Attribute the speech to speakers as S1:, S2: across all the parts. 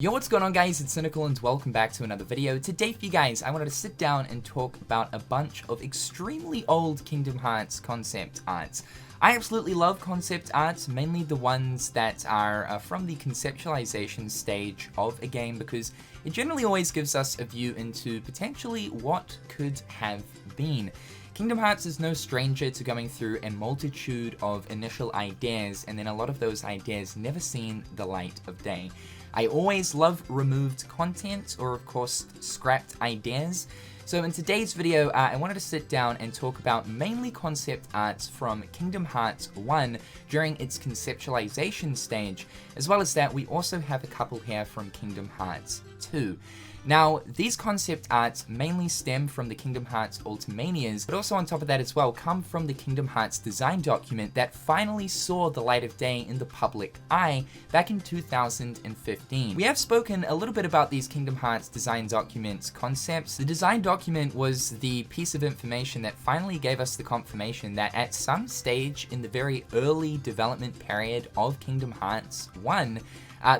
S1: Yo, what's going on guys, it's Cynical and welcome back to another video. Today for you guys, I wanted to sit down and talk about a bunch of extremely old Kingdom Hearts concept arts. I absolutely love concept arts, mainly the ones that are from the conceptualization stage of a game, because it generally always gives us a view into potentially what could have been. Kingdom Hearts is no stranger to going through a multitude of initial ideas, and then a lot of those ideas never seen the light of day. I always love removed content, or of course scrapped ideas. So in today's video, I wanted to sit down and talk about mainly concept arts from Kingdom Hearts 1 during its conceptualization stage, as well as that we also have a couple here from Kingdom Hearts 2. Now, these concept arts mainly stem from the Kingdom Hearts Ultimanias, but also on top of that as well come from the Kingdom Hearts design document that finally saw the light of day in the public eye back in 2015. We have spoken a little bit about these Kingdom Hearts design document concepts. The design document was the piece of information that finally gave us the confirmation that at some stage in the very early development period of Kingdom Hearts 1,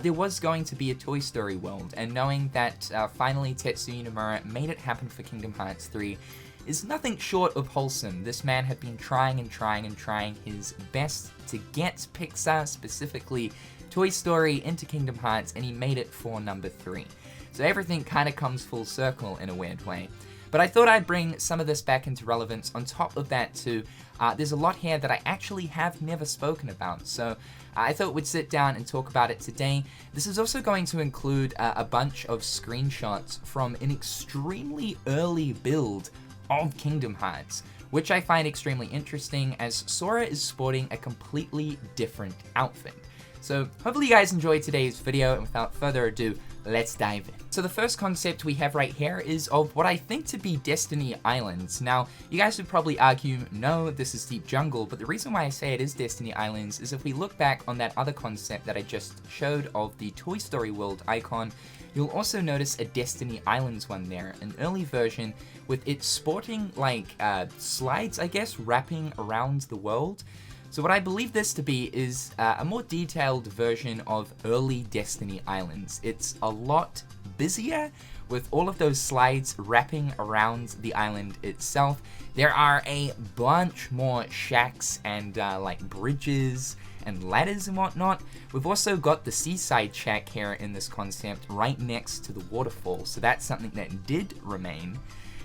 S1: there was going to be a Toy Story world, and knowing that finally Tetsuya Nomura made it happen for Kingdom Hearts 3 is nothing short of wholesome. This man had been trying his best to get Pixar, specifically Toy Story, into Kingdom Hearts, and he made it for number 3. So everything kind of comes full circle in a weird way. But I thought I'd bring some of this back into relevance. On top of that too, there's a lot here that I actually have never spoken about, so I thought we'd sit down and talk about it today. This is also going to include a bunch of screenshots from an extremely early build of Kingdom Hearts, which I find extremely interesting as Sora is sporting a completely different outfit. So hopefully you guys enjoyed today's video, and without further ado, let's dive in. So the first concept we have right here is of what I think to be Destiny Islands. Now, you guys would probably argue, no, this is Deep Jungle, but the reason why I say it is Destiny Islands is if we look back on that other concept that I just showed of the Toy Story world icon, you'll also notice a Destiny Islands one there, an early version with it sporting like slides, I guess, wrapping around the world. So what I believe this to be is a more detailed version of early Destiny Islands. It's a lot busier with all of those slides wrapping around the island itself. There are a bunch more shacks and like bridges and ladders and whatnot. We've also got the seaside shack here in this concept right next to the waterfall, so that's something that did remain.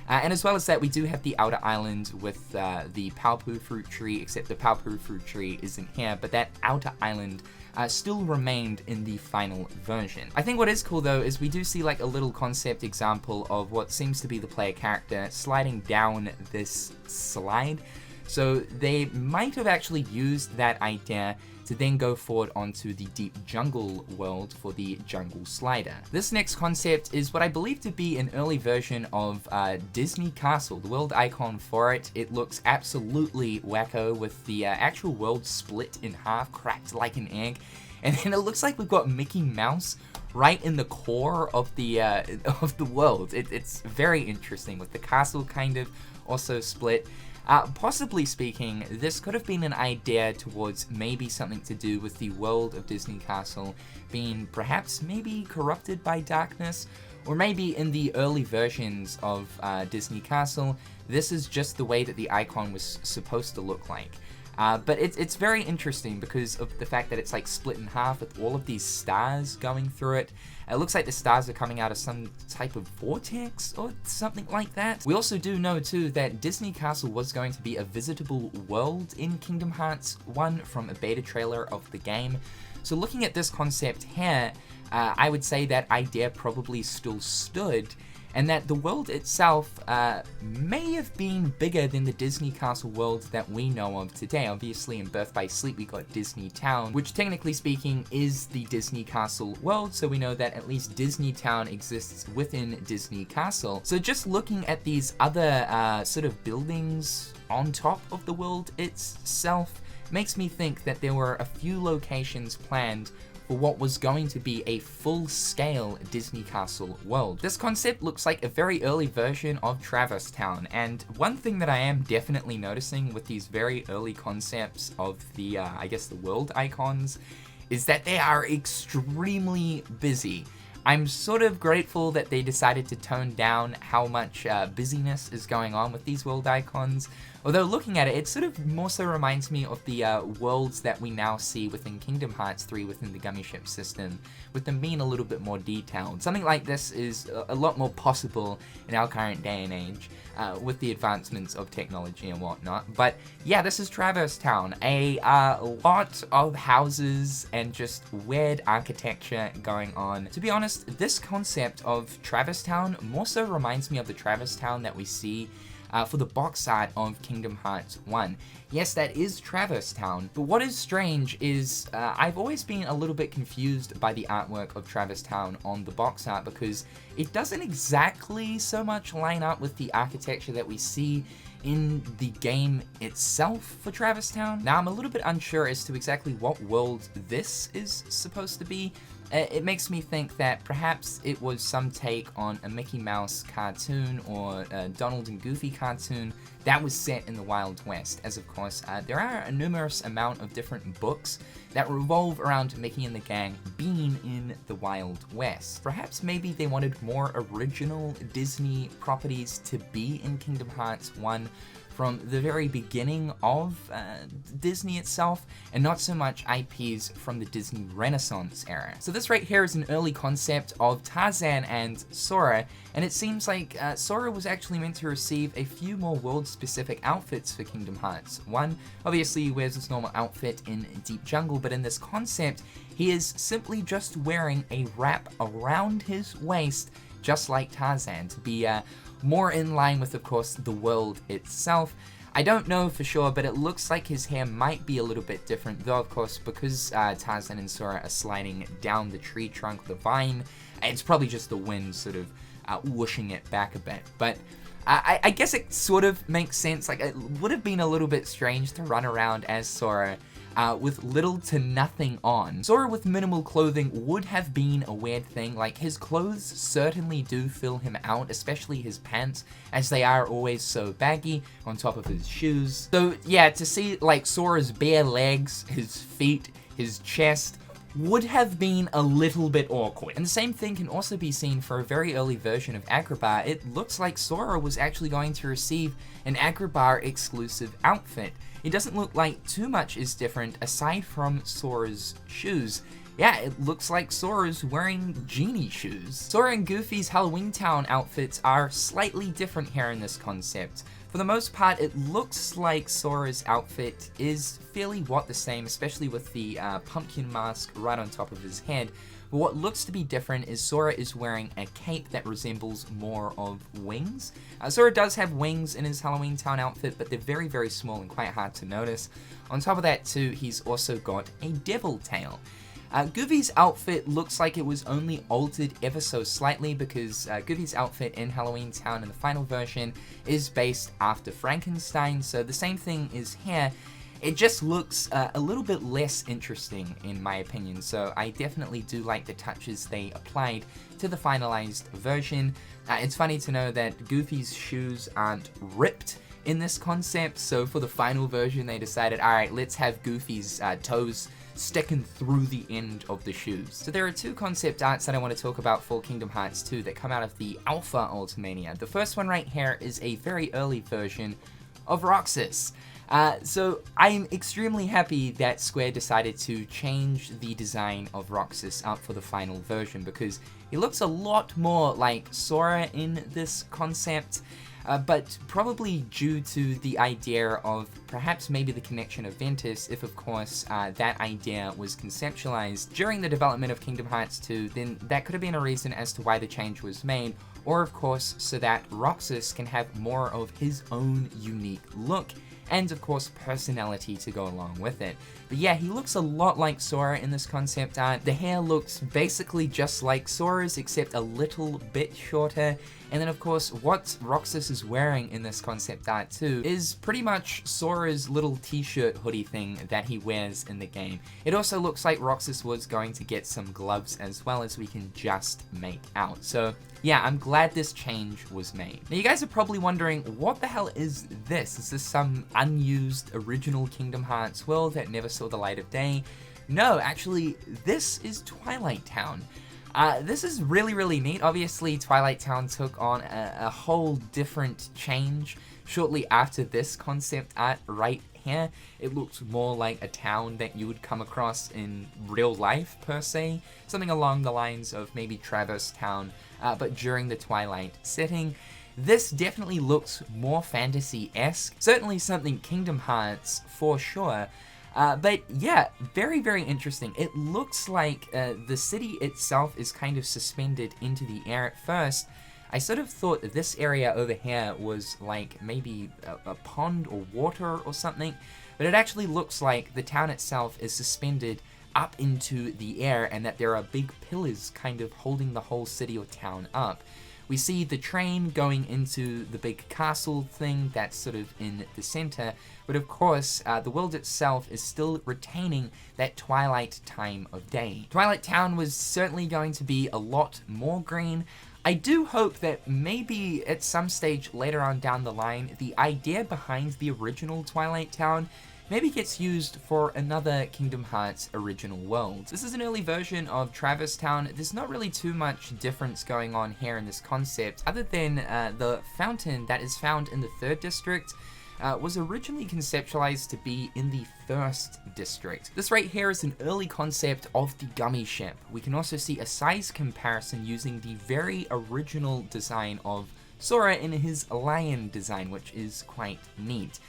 S1: And as well as that, we do have the outer island with the Palpu fruit tree, except the Palpu fruit tree isn't here, but that outer island still remained in the final version. I think what is cool though is we do see like a little concept example of what seems to be the player character sliding down this slide. So they might have actually used that idea to then go forward onto the Deep Jungle world for the Jungle Slider. This next concept is what I believe to be an early version of Disney Castle, the world icon for it. It looks absolutely wacko with the actual world split in half, cracked like an egg. And then it looks like we've got Mickey Mouse right in the core of the world. It's very interesting with the castle kind of also split. Possibly speaking, this could have been an idea towards maybe something to do with the world of Disney Castle being perhaps maybe corrupted by darkness, or maybe in the early versions of Disney Castle, this is just the way that the icon was supposed to look like. But it's very interesting because of the fact that it's like split in half with all of these stars going through it. It looks like the stars are coming out of some type of vortex or something like that. We also do know too that Disney Castle was going to be a visitable world in Kingdom Hearts 1 from a beta trailer of the game. So looking at this concept here, I would say that idea probably still stood, and that the world itself may have been bigger than the Disney Castle world that we know of today. Obviously in Birth by Sleep we got Disney Town, which technically speaking is the Disney Castle world, so we know that at least Disney Town exists within Disney Castle. So just looking at these other sort of buildings on top of the world itself makes me think that there were a few locations planned for what was going to be a full-scale Disney Castle world. This concept looks like a very early version of Travistown, and one thing that I am definitely noticing with these very early concepts of the, I guess the world icons, is that they are extremely busy. I'm sort of grateful that they decided to tone down how much busyness is going on with these world icons. Although looking at it, it sort of more so reminds me of the worlds that we now see within Kingdom Hearts 3 within the Gummy Ship system, with them being a little bit more detailed. Something like this is a lot more possible in our current day and age, with the advancements of technology and whatnot. But yeah, this is Travistown, a lot of houses and just weird architecture going on. To be honest, this concept of Travistown more so reminds me of the Travistown that we see for the box art of Kingdom Hearts 1. Yes, that is Travistown, but what is strange is I've always been a little bit confused by the artwork of Travistown on the box art, because it doesn't exactly so much line up with the architecture that we see in the game itself for Travistown. Now, I'm a little bit unsure as to exactly what world this is supposed to be. It makes me think that perhaps it was some take on a Mickey Mouse cartoon or a Donald and Goofy cartoon that was set in the Wild West, as of course there are a numerous amount of different books that revolve around Mickey and the gang being in the Wild West. Perhaps maybe they wanted more original Disney properties to be in Kingdom Hearts 1 from the very beginning of Disney itself, and not so much IPs from the Disney Renaissance era. So this right here is an early concept of Tarzan and Sora, and it seems like Sora was actually meant to receive a few more world-specific outfits for Kingdom Hearts 1. Obviously, he wears his normal outfit in Deep Jungle, but in this concept, he is simply just wearing a wrap around his waist, just like Tarzan, to be more in line with, of course, the world itself. I don't know for sure, but it looks like his hair might be a little bit different, though, of course, because Tarzan and Sora are sliding down the tree trunk with a vine, it's probably just the wind sort of whooshing it back a bit. But I guess it sort of makes sense. Like, it would have been a little bit strange to run around as Sora with little to nothing on. Sora with minimal clothing would have been a weird thing. Like, his clothes certainly do fill him out, especially his pants, as they are always so baggy on top of his shoes. So yeah, to see like Sora's bare legs, his feet, his chest, would have been a little bit awkward. And the same thing can also be seen for a very early version of Agrabah. It looks like Sora was actually going to receive an Agrabah exclusive outfit. It doesn't look like too much is different aside from Sora's shoes. Yeah, it looks like Sora's wearing genie shoes. Sora and Goofy's Halloween Town outfits are slightly different here in this concept. For the most part, it looks like Sora's outfit is fairly the same, especially with the pumpkin mask right on top of his head. But what looks to be different is Sora is wearing a cape that resembles more of wings. Sora does have wings in his Halloween Town outfit, but they're very, very small and quite hard to notice. On top of that too, he's also got a devil tail. Goofy's outfit looks like it was only altered ever so slightly, because Goofy's outfit in Halloween Town in the final version is based after Frankenstein, so the same thing is here. It just looks a little bit less interesting in my opinion, so I definitely do like the touches they applied to the finalized version. It's funny to know that Goofy's shoes aren't ripped in this concept, so for the final version they decided, alright, let's have Goofy's toes sticking through the end of the shoes. So there are two concept arts that I want to talk about for Kingdom Hearts 2 that come out of the Alpha Ultimania. The first one right here is a very early version of Roxas. So I'm extremely happy that Square decided to change the design of Roxas up for the final version, because he looks a lot more like Sora in this concept. But probably due to the idea of perhaps maybe the connection of Ventus, if of course that idea was conceptualized during the development of Kingdom Hearts 2, then that could have been a reason as to why the change was made, or of course so that Roxas can have more of his own unique look, and of course personality to go along with it. But yeah, he looks a lot like Sora in this concept art. The hair looks basically just like Sora's, except a little bit shorter. And then of course what Roxas is wearing in this concept art too is pretty much Sora's little t-shirt hoodie thing that he wears in the game. It also looks like Roxas was going to get some gloves as well, as we can just make out. So yeah, I'm glad this change was made. Now you guys are probably wondering, what the hell is this? Is this some unused original Kingdom Hearts world that never saw the light of day? No, actually, this is Twilight Town. This is really, really neat. Obviously, Twilight Town took on a whole different change shortly after this concept art right here. It looks more like a town that you would come across in real life, per se. Something along the lines of maybe Travistown, but during the Twilight setting. This definitely looks more fantasy-esque. Certainly something Kingdom Hearts, for sure. But yeah, very, very interesting. It looks like the city itself is kind of suspended into the air at first. I sort of thought that this area over here was like maybe a pond or water or something, but it actually looks like the town itself is suspended up into the air and that there are big pillars kind of holding the whole city or town up. We see the train going into the big castle thing that's sort of in the center, but of course, the world itself is still retaining that twilight time of day. Twilight Town was certainly going to be a lot more green. I do hope that maybe at some stage later on down the line, the idea behind the original Twilight Town maybe gets used for another Kingdom Hearts original world. This is an early version of Travistown. There's not really too much difference going on here in this concept, other than the fountain that is found in the 3rd district was originally conceptualized to be in the 1st district. This right here is an early concept of the gummy ship. We can also see a size comparison using the very original design of Sora in his lion design, which is quite neat.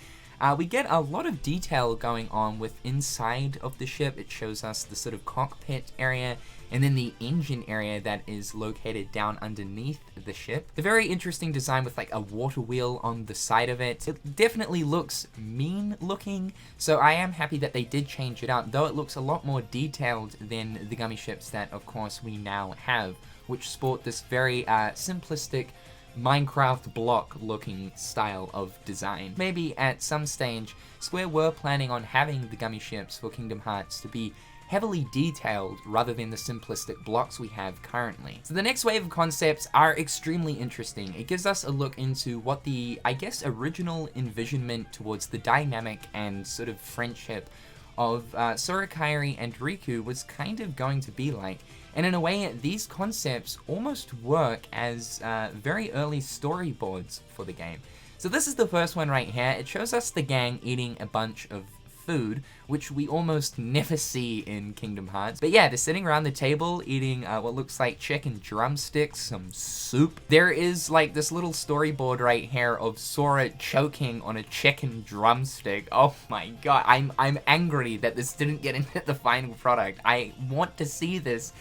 S1: We get a lot of detail going on with inside of the ship. It shows us the sort of cockpit area and then the engine area that is located down underneath the ship. The very interesting design with like a water wheel on the side of it. It definitely looks mean looking, so I am happy that they did change it up, though it looks a lot more detailed than the gummy ships that of course we now have, which sport this very simplistic Minecraft block looking style of design. Maybe at some stage, Square were planning on having the gummy ships for Kingdom Hearts to be heavily detailed rather than the simplistic blocks we have currently. So the next wave of concepts are extremely interesting. It gives us a look into what the, I guess, original envisionment towards the dynamic and sort of friendship of Sora, Kairi, and Riku was kind of going to be like. And in a way, these concepts almost work as very early storyboards for the game. So this is the first one right here. It shows us the gang eating a bunch of food, which we almost never see in Kingdom Hearts. But yeah, they're sitting around the table eating what looks like chicken drumsticks, some soup. There is like this little storyboard right here of Sora choking on a chicken drumstick. Oh my god, I'm angry that this didn't get into the final product. I want to see this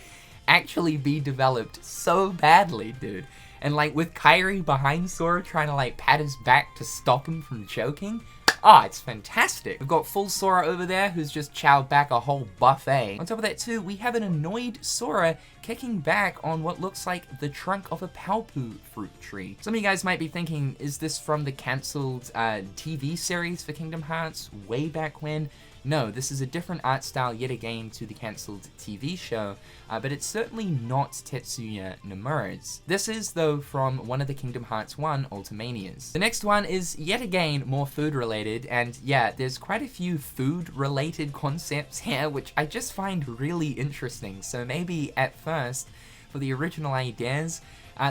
S1: actually be developed so badly, dude. And like with Kairi behind Sora trying to like pat his back to stop him from choking. Ah, it's fantastic. We've got full Sora over there who's just chowed back a whole buffet. On top of that too, we have an annoyed Sora kicking back on what looks like the trunk of a Palpu fruit tree. Some of you guys might be thinking, is this from the cancelled TV series for Kingdom Hearts way back when? No, this is a different art style yet again to the cancelled TV show, but it's certainly not Tetsuya Nomura's. This is, though, from one of the Kingdom Hearts 1 Ultimanias. The next one is yet again more food related, and yeah, there's quite a few food related concepts here, which I just find really interesting. So maybe at first, for the original ideas,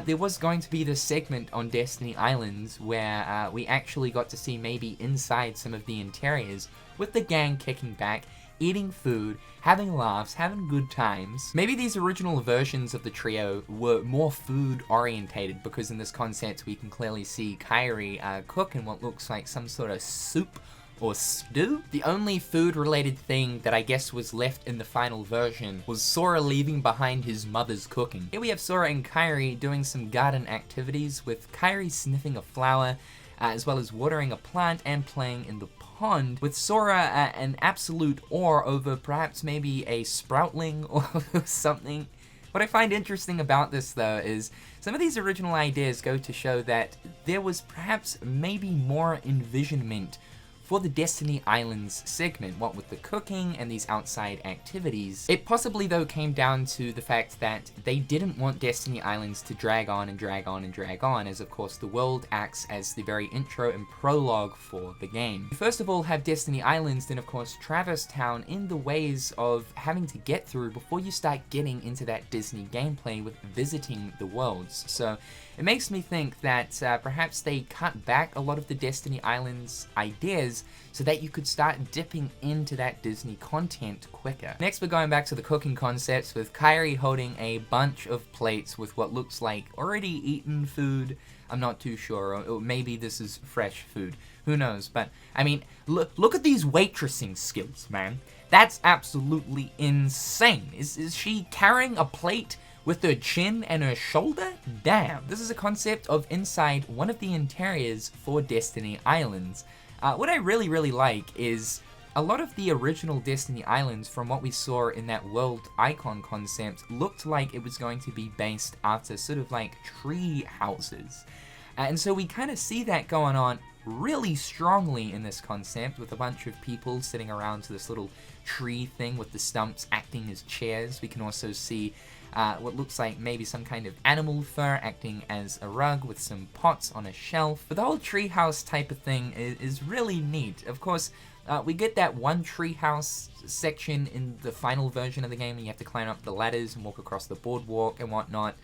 S1: there was going to be this segment on Destiny Islands where we actually got to see maybe inside some of the interiors with the gang kicking back, eating food, having laughs, having good times. Maybe these original versions of the trio were more food orientated because in this concept we can clearly see Kairi cook in what looks like some sort of soup or stew. The only food related thing that I guess was left in the final version was Sora leaving behind his mother's cooking. Here we have Sora and Kairi doing some garden activities with Kairi sniffing a flower as well as watering a plant and playing in the pond, with Sora an absolute awe over perhaps maybe a sproutling or something. What I find interesting about this though is some of these original ideas go to show that there was perhaps maybe more envisionment for the Destiny Islands segment, what with the cooking and these outside activities. It possibly though came down to the fact that they didn't want Destiny Islands to drag on and drag on and drag on, as of course the world acts as the very intro and prologue for the game. You first of all have Destiny Islands, then of course Travistown in the ways of having to get through before you start getting into that Disney gameplay with visiting the worlds. So it makes me think that perhaps they cut back a lot of the Destiny Islands ideas so that you could start dipping into that Disney content quicker. Next, we're going back to the cooking concepts with Kairi holding a bunch of plates with what looks like already eaten food. I'm not too sure, or maybe this is fresh food. Who knows? But, I mean, look at these waitressing skills, man. That's absolutely insane. Is she carrying a plate with her chin and her shoulder? Damn. This is a concept of inside one of the interiors for Destiny Islands. What I really like is a lot of the original Destiny Islands, from what we saw in that world icon concept, looked like it was going to be based after sort of like tree houses. And so we kind of see that going on really strongly in this concept, with a bunch of people sitting around this little tree thing with the stumps acting as chairs. We can also see what looks like maybe some kind of animal fur acting as a rug with some pots on a shelf. But the whole treehouse type of thing is really neat. Of course, we get that one treehouse section in the final version of the game, and you have to climb up the ladders and walk across the boardwalk and whatnot.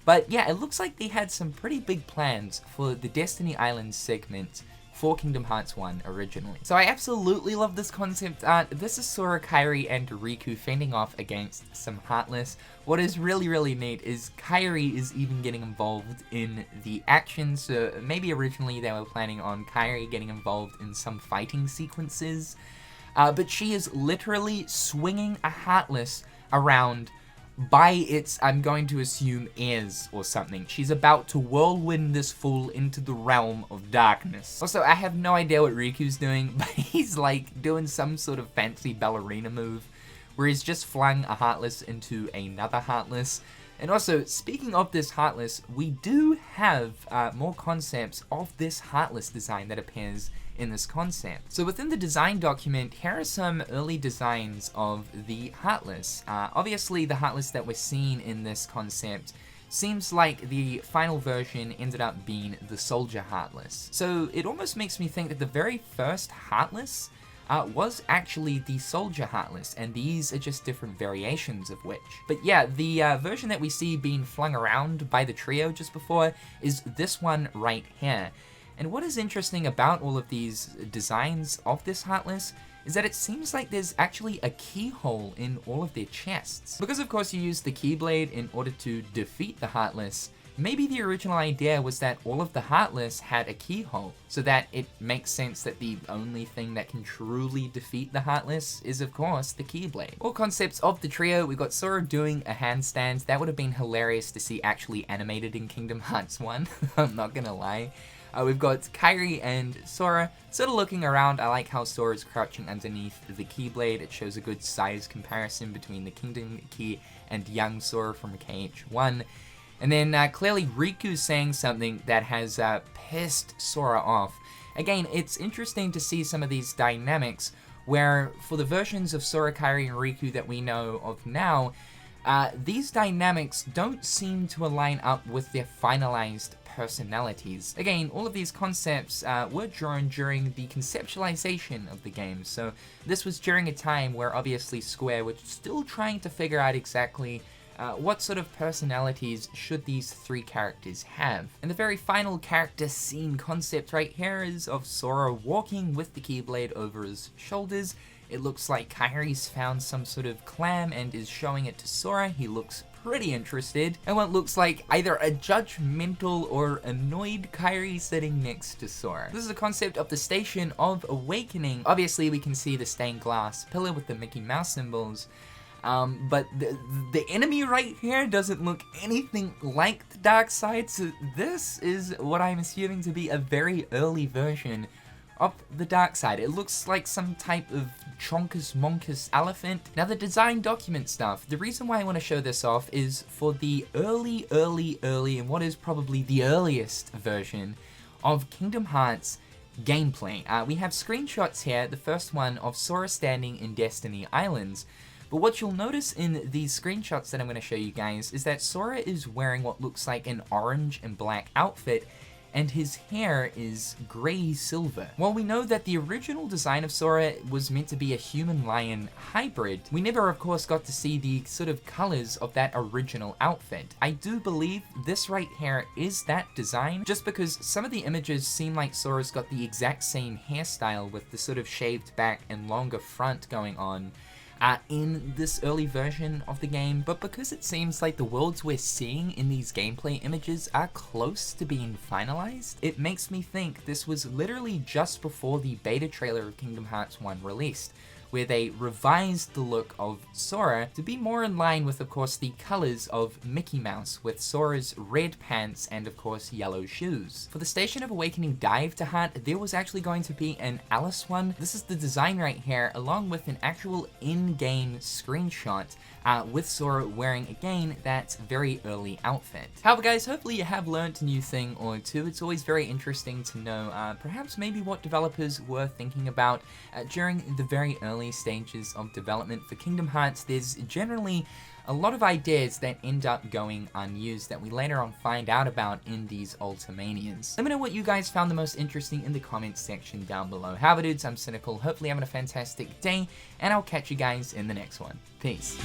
S1: But yeah, it looks like they had some pretty big plans for the Destiny Islands segment for Kingdom Hearts 1 originally. So I absolutely love this concept art. This is Sora, Kairi, and Riku fending off against some Heartless. What is really neat is Kairi is even getting involved in the action. So maybe originally they were planning on Kairi getting involved in some fighting sequences. But she is literally swinging a Heartless around by its, I'm going to assume, ears or something. She's about to whirlwind this fool into the realm of darkness. Also, I have no idea what Riku's doing, but he's like doing some sort of fancy ballerina move where he's just flung a Heartless into another Heartless. And also, speaking of this Heartless, we do have more concepts of this Heartless design that appears in this concept. So within the design document, here are some early designs of the Heartless. Obviously, the Heartless that we're seeing in this concept seems like the final version ended up being the Soldier Heartless. So it almost makes me think that the very first Heartless was actually the Soldier Heartless, and these are just different variations of which. But yeah, the version that we see being flung around by the trio just before is this one right here. And what is interesting about all of these designs of this Heartless is that it seems like there's actually a keyhole in all of their chests. Because of course you use the Keyblade in order to defeat the Heartless, maybe the original idea was that all of the Heartless had a keyhole, so that it makes sense that the only thing that can truly defeat the Heartless is of course the Keyblade. All concepts of the trio, we got Sora doing a handstand. That would have been hilarious to see actually animated in Kingdom Hearts 1, I'm not gonna lie. We've got Kairi and Sora sort of looking around. I like how Sora's crouching underneath the Keyblade. It shows a good size comparison between the Kingdom Key and young Sora from KH1. And then clearly Riku's saying something that has pissed Sora off. Again, it's interesting to see some of these dynamics where for the versions of Sora, Kairi, and Riku that we know of now, these dynamics don't seem to align up with their finalized personalities. Again, all of these concepts were drawn during the conceptualization of the game, so this was during a time where obviously Square was still trying to figure out exactly what sort of personalities should these three characters have. And the very final character scene concept right here is of Sora walking with the Keyblade over his shoulders. It looks like Kairi's found some sort of clam and is showing it to Sora. He looks pretty interested, and what looks like either a judgmental or annoyed Kairi sitting next to Sora. This is a concept of the Station of Awakening. Obviously we can see the stained glass pillar with the Mickey Mouse symbols, but the enemy right here doesn't look anything like the dark side, so this is what I'm assuming to be a very early version of the dark side. It looks like some type of Chonkus Monkus elephant. Now the design document stuff, the reason why I want to show this off is for the early, and what is probably the earliest version of Kingdom Hearts, gameplay. We have screenshots here, the first one of Sora standing in Destiny Islands. But what you'll notice in these screenshots that I'm going to show you guys is that Sora is wearing what looks like an orange and black outfit, and his hair is grey silver. While we know that the original design of Sora was meant to be a human-lion hybrid, we never of course got to see the sort of colors of that original outfit. I do believe this right here is that design, just because some of the images seem like Sora's got the exact same hairstyle with the sort of shaved back and longer front going on in this early version of the game, but because it seems like the worlds we're seeing in these gameplay images are close to being finalized, it makes me think this was literally just before the beta trailer of Kingdom Hearts 1 released, where they revised the look of Sora to be more in line with, of course, the colors of Mickey Mouse, with Sora's red pants and, of course, yellow shoes. For the Station of Awakening dive to Heart, there was actually going to be an Alice one. This is the design right here, along with an actual in-game screenshot with Sora wearing, again, that very early outfit. However, guys, hopefully you have learned a new thing or two. It's always very interesting to know perhaps maybe what developers were thinking about during the very early stages of development for Kingdom Hearts. There's generally a lot of ideas that end up going unused that we later on find out about in these Ultimanias. Let me know what you guys found the most interesting in the comments section down below. However, dudes, I'm Cynical. Hopefully having a fantastic day, and I'll catch you guys in the next one. Peace.